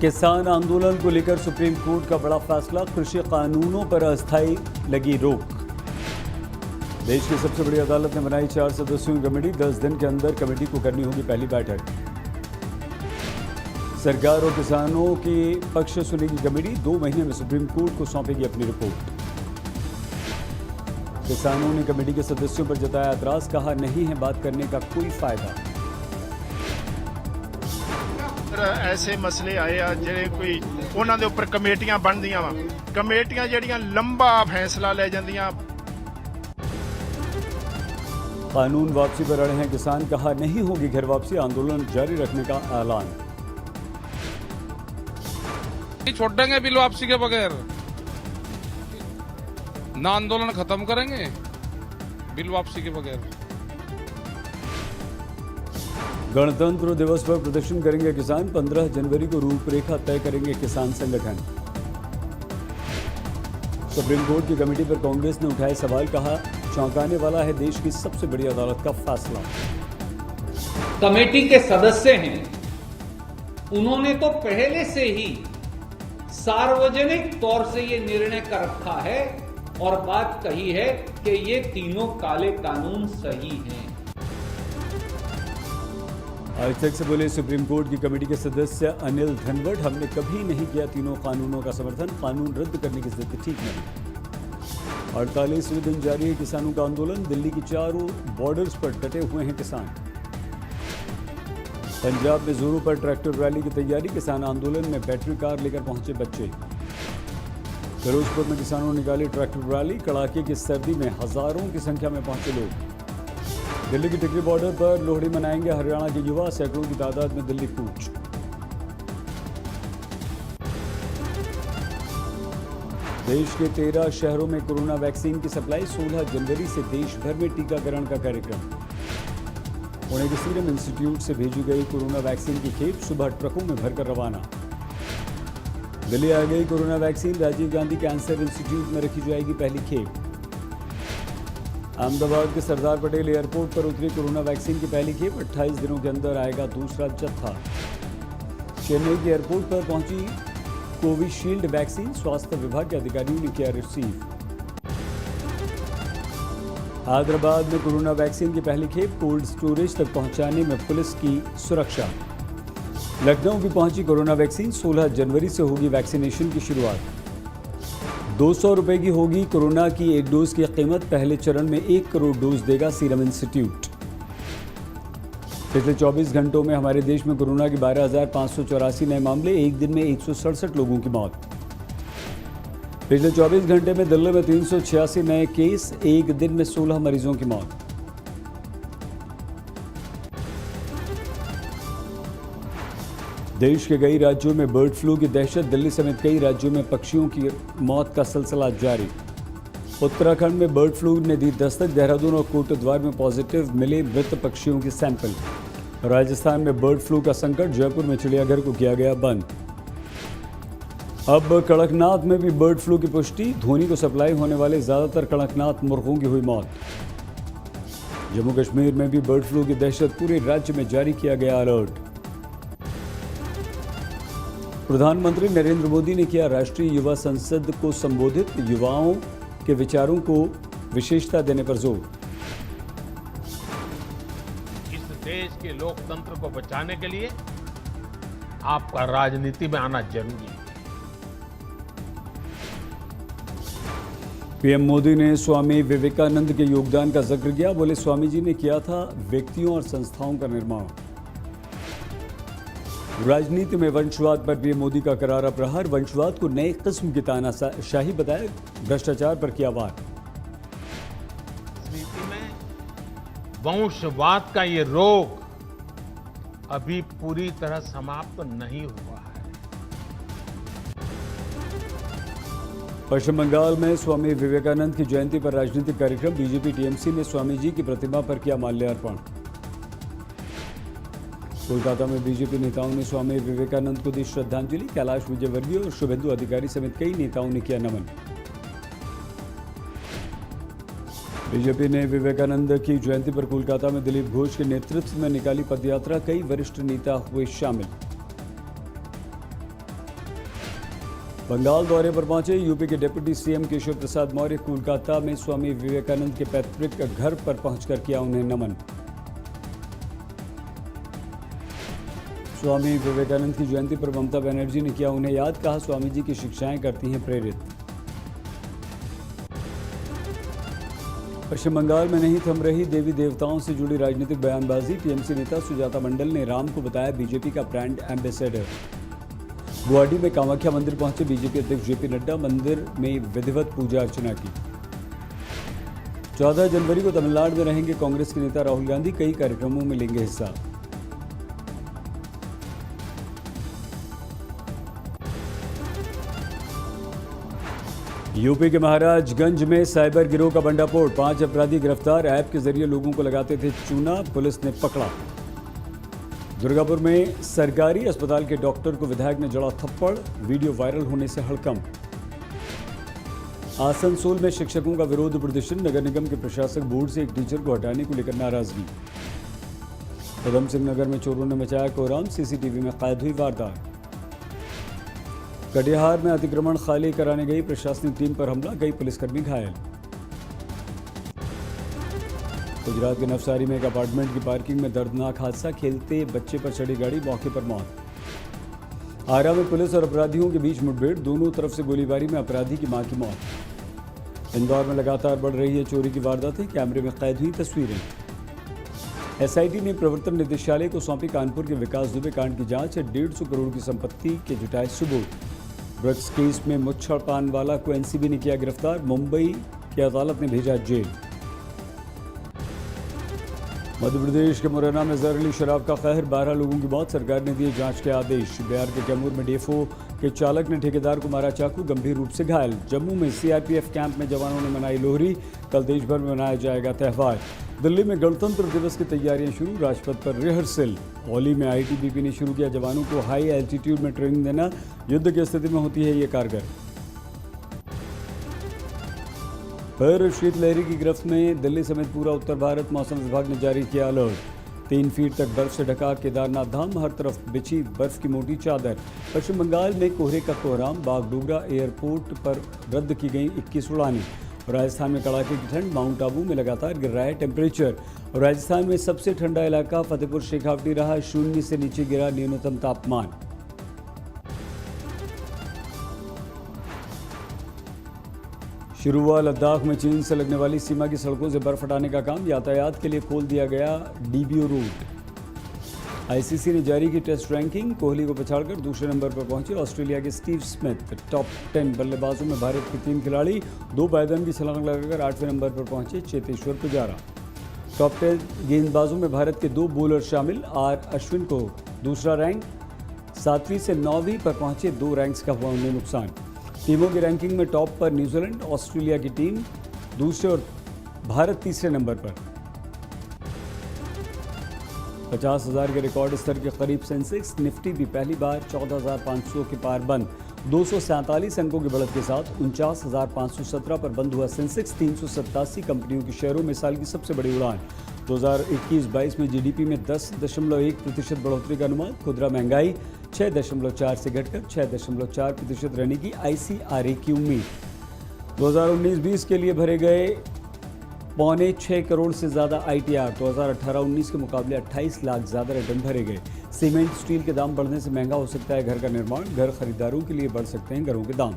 किसान आंदोलन को लेकर सुप्रीम कोर्ट का बड़ा फैसला, कृषि कानूनों पर अस्थायी लगी रोक। देश की सबसे बड़ी अदालत ने बनाई 4 सदस्यों की कमेटी, 10 दिन के अंदर कमेटी को करनी होगी पहली बैठक। सरकार और किसानों के पक्ष सुनेगी कमेटी, 2 महीने में सुप्रीम कोर्ट को सौंपेगी अपनी रिपोर्ट। किसानों ने कमेटी के सदस्यों पर जताया एतराज, कहा नहीं है बात करने का कोई फायदा। ऐसे मसले आए आ ਜਿਹੜੇ ਕੋਈ ਉਹਨਾਂ ਦੇ ਉੱਪਰ ਕਮੇਟੀਆਂ ਬਣਦੀਆਂ ਵਾ, ਕਮੇਟੀਆਂ ਜਿਹੜੀਆਂ ਲੰਬਾ फैसला ले ਜਾਂਦੀਆਂ। कानून वापसी पर अड़े हैं किसान, कहा नहीं होगी घर वापसी, आंदोलन जारी रखने का ऐलान। छोड़ेंगे बिल वापसी के बगैर, ना आंदोलन खत्म करेंगे बिल वापसी के बगैर। गणतंत्र दिवस पर प्रदर्शन करेंगे किसान, 15 जनवरी को रूपरेखा तय करेंगे किसान संगठन। सुप्रीम कोर्ट की कमेटी पर कांग्रेस ने उठाए सवाल, कहा चौंकाने वाला है देश की सबसे बड़ी अदालत का फैसला। कमेटी के सदस्य हैं, उन्होंने तो पहले से ही सार्वजनिक तौर से ये निर्णय कर रखा है और बात कही है कि ये तीनों काले कानून सही हैं। आज तक से बोले सुप्रीम कोर्ट की कमेटी के सदस्य अनिल धनवट, हमने कभी नहीं किया तीनों कानूनों का समर्थन, कानून रद्द करने की स्थिति ठीक नहीं। 48वें दिन जारी है किसानों का आंदोलन, दिल्ली की चारों बॉर्डर्स पर डटे हुए हैं किसान। पंजाब में जोरों पर ट्रैक्टर रैली की तैयारी, किसान आंदोलन में बैटरी कार लेकर पहुंचे बच्चे। फिरोजपुर में किसानों ने निकाली ट्रैक्टर रैली, कड़ाके की सर्दी में हजारों की संख्या में पहुंचे लोग। दिल्ली की टिकरी बॉर्डर पर लोहड़ी मनाएंगे हरियाणा के युवा, सैकड़ों की तादाद में दिल्ली कूच। देश के 13 शहरों में कोरोना वैक्सीन की सप्लाई, 16 जनवरी से देश भर में टीकाकरण का कार्यक्रम। पुणे के सीरम इंस्टीट्यूट से भेजी गई कोरोना वैक्सीन की खेप, सुबह ट्रकों में भरकर रवाना। दिल्ली आ गई corona vaccine, Rajiv Gandhi cancer institute में रखी जाएगी पहली खेप। अहमदाबाद के सरदार पटेल एयरपोर्ट पर उतरी कोरोना वैक्सीन की पहली खेप, 28 दिनों के अंदर आएगा दूसरा जत्था। चेन्नई के एयरपोर्ट पर पहुंची कोविशील्ड वैक्सीन, स्वास्थ्य विभाग के अधिकारियों ने किया रिसीव। हैदराबाद में कोरोना वैक्सीन की पहली खेप, कोल्ड स्टोरेज तक पहुंचाने में पुलिस की सुरक्षा। लखनऊ की पहुंची कोरोना वैक्सीन, 16 जनवरी से होगी वैक्सीनेशन की शुरुआत। 200 रुपए की होगी कोरोना की एक डोज की कीमत, पहले चरण में 1 करोड़ डोज देगा सीरम इंस्टीट्यूट। पिछले 24 घंटों में हमारे देश में कोरोना के 12,584 नए मामले, एक दिन में 167 लोगों की मौत। पिछले 24 घंटे में दिल्ली में 386 नए केस, एक दिन में 16 मरीजों की मौत। देश के कई राज्यों में बर्ड फ्लू की दहशत, दिल्ली समेत कई राज्यों में पक्षियों की मौत का सिलसिला जारी। उत्तराखंड में बर्ड फ्लू ने दी दस्तक, देहरादून और कोटद्वार में पॉजिटिव मिले मृत पक्षियों के सैंपल। राजस्थान में बर्ड फ्लू का संकट, जयपुर में चिड़ियाघर को किया गया बंद। अब कड़कनाथ में भी बर्ड फ्लू की पुष्टि, धोनी को सप्लाई होने वाले ज्यादातर कड़कनाथ मुर्गों की हुई मौत। जम्मू कश्मीर में भी बर्ड फ्लू की दहशत, पूरे राज्य में जारी किया गया अलर्ट। प्रधानमंत्री नरेंद्र मोदी ने किया राष्ट्रीय युवा संसद को संबोधित, युवाओं के विचारों को विशेषता देने पर जोर। इस देश के लोकतंत्र को बचाने के लिए आपका राजनीति में आना जरूरी है। पीएम मोदी ने स्वामी विवेकानंद के योगदान का जिक्र किया, बोले स्वामी जी ने किया था व्यक्तियों और संस्थाओं का निर्माण। राजनीति में वंशवाद पर पीएम मोदी का करारा प्रहार, वंशवाद को नए किस्म की तानाशाही बताया, भ्रष्टाचार पर किया वार। राजनीति में वंशवाद का ये रोग अभी पूरी तरह समाप्त नहीं हुआ है। पश्चिम बंगाल में स्वामी विवेकानंद की जयंती पर राजनीतिक कार्यक्रम, बीजेपी टीएमसी ने स्वामी जी की प्रतिमा पर किया माल्यार्पण। कोलकाता में बीजेपी नेताओं ने स्वामी विवेकानंद को दी श्रद्धांजलि, कैलाश विजयवर्गीय और शुभेंदु अधिकारी समेत कई नेताओं ने किया नमन। बीजेपी ने विवेकानंद की जयंती पर कोलकाता में दिलीप घोष के नेतृत्व में निकाली पदयात्रा, कई वरिष्ठ नेता हुए शामिल। बंगाल दौरे पर पहुंचे यूपी के डिप्टी सीएम केशव प्रसाद मौर्य कोलकाता में स्वामी विवेकानंद के पैतृक घर पर पहुंचकर किया उन्हें नमन। स्वामी विवेकानंद की जयंती पर ममता बनर्जी ने किया उन्हें याद, कहा स्वामी जी की शिक्षाएं करती हैं प्रेरित। पश्चिम बंगाल में नहीं थम रही देवी देवताओं से जुड़ी राजनीतिक बयानबाजी। टीएमसी नेता सुजाता मंडल ने राम को बताया बीजेपी का ब्रांड एम्बेसडर। गुवाहाटी में कामाख्या मंदिर पहुंचे बीजेपी अध्यक्ष जेपी नड्डा, मंदिर में विधिवत पूजा अर्चना की। 14 जनवरी को तमिलनाडु में रहेंगे कांग्रेस के नेता राहुल गांधी, कई कार्यक्रमों में लेंगे हिस्सा। यूपी के महाराजगंज में साइबर गिरोह का भंडाफोड़, 5 अपराधी गिरफ्तार। ऐप के जरिए लोगों को लगाते थे चूना, पुलिस ने पकड़ा। दुर्गापुर में सरकारी अस्पताल के डॉक्टर को विधायक ने जड़ा थप्पड़, वीडियो वायरल होने से हड़कंप। आसनसोल में शिक्षकों का विरोध प्रदर्शन, नगर निगम के प्रशासक बोर्ड से एक टीचर को हटाने को लेकर नाराजगी। उधम सिंह नगर में चोरों ने मचाया कोहराम, सीसीटीवी में कैद हुई वारदात। कटिहार में अतिक्रमण खाली कराने गई प्रशासनिक टीम पर हमला, कई पुलिसकर्मी घायल। गुजरात के नवसारी में एक अपार्टमेंट की पार्किंग में दर्दनाक हादसा, खेलते बच्चे पर चढ़ी गाड़ी, मौके पर मौत। आरा में पुलिस और अपराधियों के बीच मुठभेड़, दोनों तरफ से गोलीबारी में अपराधी की मां की मौत। इंदौर में लगातार बढ़ रही है चोरी की वारदातें, कैमरे में कैद हुई तस्वीरें। एसआईटी ने प्रवर्तन निदेशालय को सौंपी कानपुर के विकास दुबे कांड की जांच, 150 करोड़ की संपत्ति के जुटाए सबूत। ड्रग्स केस में मुच्छड़ पान वाला को एनसीबी ने किया गिरफ्तार, मुंबई की अदालत ने भेजा जेल। मध्य प्रदेश के मुरैना में जहरीली शराब का कहर, 12 लोगों की मौत, सरकार ने दिए जांच के आदेश। बिहार के कैमूर में डेफो के चालक ने ठेकेदार को मारा चाकू, गंभीर रूप से घायल। जम्मू में सीआरपीएफ कैंप में जवानों ने मनाई लोहरी, कल देश भर में मनाया जाएगा त्यौहार। दिल्ली में गणतंत्र दिवस की तैयारियां शुरू, राजपथ पर रिहर्सल। औली में आईटीबीपी ने शुरू किया जवानों को हाई एल्टीट्यूड में ट्रेनिंग देना, युद्ध की स्थिति में होती है ये कारगर। फिर शीतलहरी की गिरफ्त में दिल्ली समेत पूरा उत्तर भारत, मौसम विभाग ने जारी किया अलर्ट। 3 फीट तक बर्फ से ढका केदारनाथ धाम, हर तरफ बिछी बर्फ की मोटी चादर। पश्चिम बंगाल में कोहरे का कोहराम, बागडोगरा एयरपोर्ट पर रद्द की गई 21 उड़ानें। राजस्थान में कड़ाके की ठंड, माउंट आबू में लगातार गिर रहा है टेम्परेचर। राजस्थान में सबसे ठंडा इलाका फतेहपुर शेखावटी रहा, 0 से नीचे गिरा न्यूनतम तापमान। शुरू हुआ लद्दाख में चीन से लगने वाली सीमा की सड़कों से बर्फ हटाने का काम, यातायात के लिए खोल दिया गया डीबीओ रूट। आईसीसी ने जारी की टेस्ट रैंकिंग, कोहली को पछाड़कर दूसरे नंबर पर पहुंचे ऑस्ट्रेलिया के स्टीव स्मिथ। टॉप 10 बल्लेबाजों में भारत के 3 खिलाड़ी 2 पायदान की छलांग लगाकर 8वें नंबर पर पहुंचे चेतेश्वर पुजारा। टॉप 10 गेंदबाजों में भारत के 2 बॉलर शामिल, आर अश्विन को दूसरा रैंक, 7वीं से 9वीं पर पहुंचे, 2 रैंक्स का हुआ उन्हें नुकसान। टीमों की रैंकिंग में टॉप पर न्यूजीलैंड, ऑस्ट्रेलिया की टीम दूसरे और भारत तीसरे नंबर पर। 50,000 के रिकॉर्ड स्तर के करीब सेंसेक्स, निफ्टी भी पहली बार 14,500 के पार बंद। 247 अंकों की बढ़त के साथ 49,517 पर बंद हुआ सेंसेक्स। 387 कंपनियों के शेयरों में साल की सबसे बड़ी उड़ान। 2021-22 में जीडीपी में 10.1% बढ़ोतरी का अनुमान। खुदरा महंगाई 6.4 से घटकर 6.4% रहने की आईसीआरए की उम्मीद। 2019-20 के लिए भरे गए 5.6 करोड़ से ज़्यादा आईटीआर। 2018-19 के मुकाबले 28 लाख ज़्यादा रिटर्न भरे गए। सीमेंट स्टील के दाम बढ़ने से महंगा हो सकता है घर का निर्माण, घर खरीदारों के लिए बढ़ सकते हैं घरों के दाम।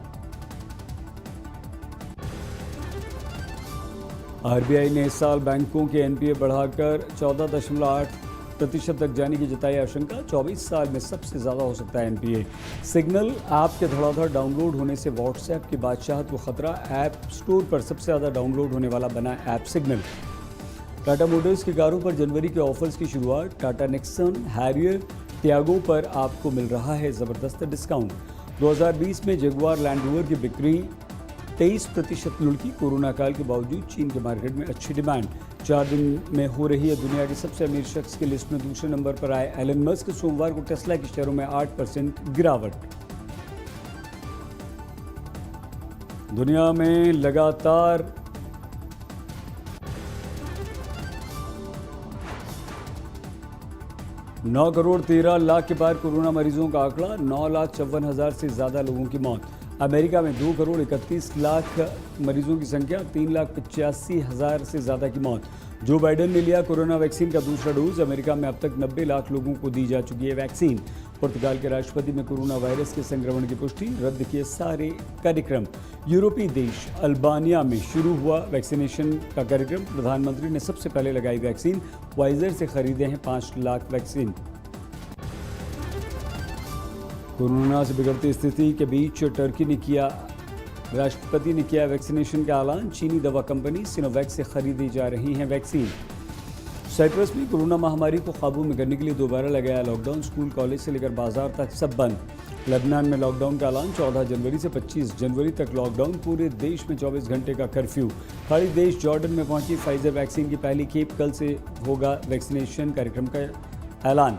आरबीआई ने इस साल बैंकों के एनपीए बढ़ाकर 14.8% तक जाने की जताई आशंका। 24 साल में सबसे ज़्यादा हो सकता है एनपीए। सिग्नल ऐप के धड़ाधड़ डाउनलोड होने से व्हाट्सएप की बादशाहत को खतरा। ऐप स्टोर पर सबसे ज़्यादा डाउनलोड होने वाला बना ऐप सिग्नल। टाटा मोटर्स की कारों पर जनवरी के ऑफर्स की शुरुआत। टाटा नेक्सन, हैरियर, टियागो पर आपको मिल रहा है ज़बरदस्त डिस्काउंट। 2020 में जगुआर लैंड रोवर की बिक्री 23% लुढ़की। कोरोना काल के बावजूद चीन के मार्केट में अच्छी डिमांड। 4 दिन में हो रही है दुनिया के सबसे अमीर शख्स की लिस्ट में दूसरे नंबर पर आए एलन मस्क। सोमवार को टेस्ला के शेयरों में 8% गिरावट। दुनिया में लगातार नौ करोड़ 13 लाख के पार कोरोना मरीजों का आंकड़ा। 9,54,000 से ज्यादा लोगों की मौत। अमेरिका में 2,31,00,000 मरीजों की संख्या, 3,85,000 से ज़्यादा की मौत। जो बाइडेन ने लिया कोरोना वैक्सीन का दूसरा डोज। अमेरिका में अब तक 90 लाख लोगों को दी जा चुकी है वैक्सीन। पुर्तगाल के राष्ट्रपति में कोरोना वायरस के संक्रमण की पुष्टि, रद्द किए सारे कार्यक्रम। यूरोपीय देश अल्बानिया में शुरू हुआ वैक्सीनेशन का कार्यक्रम। प्रधानमंत्री ने सबसे पहले लगाई वैक्सीन। फाइजर से खरीदे हैं 5 लाख वैक्सीन। कोरोना से बिगड़ती स्थिति के बीच राष्ट्रपति ने किया वैक्सीनेशन का ऐलान। चीनी दवा कंपनी सिनोवैक से खरीदी जा रही हैं वैक्सीन। साइप्रस में कोरोना महामारी को काबू में करने के लिए दोबारा लगाया लॉकडाउन। स्कूल, कॉलेज से लेकर बाजार तक सब बंद। लेबनान में लॉकडाउन का ऐलान। 14 जनवरी से 25 जनवरी तक लॉकडाउन। पूरे देश में 24 घंटे का कर्फ्यू। खाड़ी देश जॉर्डन में पहुंची फाइजर वैक्सीन की पहली खेप। कल से होगा वैक्सीनेशन कार्यक्रम का ऐलान।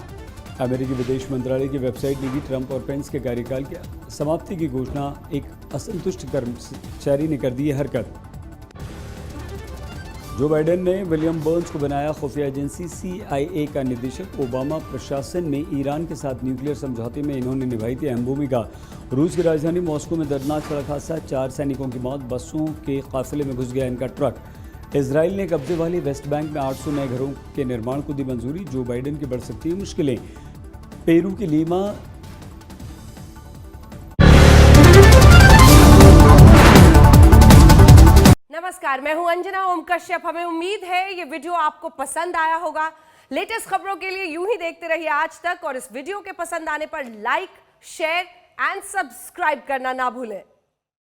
अमेरिकी विदेश मंत्रालय की वेबसाइट ने की ट्रंप और पेंस के कार्यकाल की समाप्ति की घोषणा। एक असंतुष्ट कर्मचारी ने कर दी है हरकत। जो बाइडेन ने विलियम बर्न्स को बनाया खुफिया एजेंसी CIA का निदेशक। ओबामा प्रशासन में ईरान के साथ न्यूक्लियर समझौते में इन्होंने निभाई थी अहम भूमिका। रूस की राजधानी मॉस्को में दर्दनाक सड़क हादसा, 4 सैनिकों की मौत। बसों के काफिले में घुस गया इनका ट्रक। इजराइल ने कब्जे वाले वेस्ट बैंक में 800 नए घरों के निर्माण को दी मंजूरी। जो बाइडेन की बढ़ सकती है मुश्किलें। पेरू की लीमा नमस्कार, मैं हूं अंजना ओम कश्यप। हमें उम्मीद है ये वीडियो आपको पसंद आया होगा। लेटेस्ट खबरों के लिए यूं ही देखते रहिए आज तक, और इस वीडियो के पसंद आने पर लाइक, शेयर एंड सब्सक्राइब करना ना भूलें।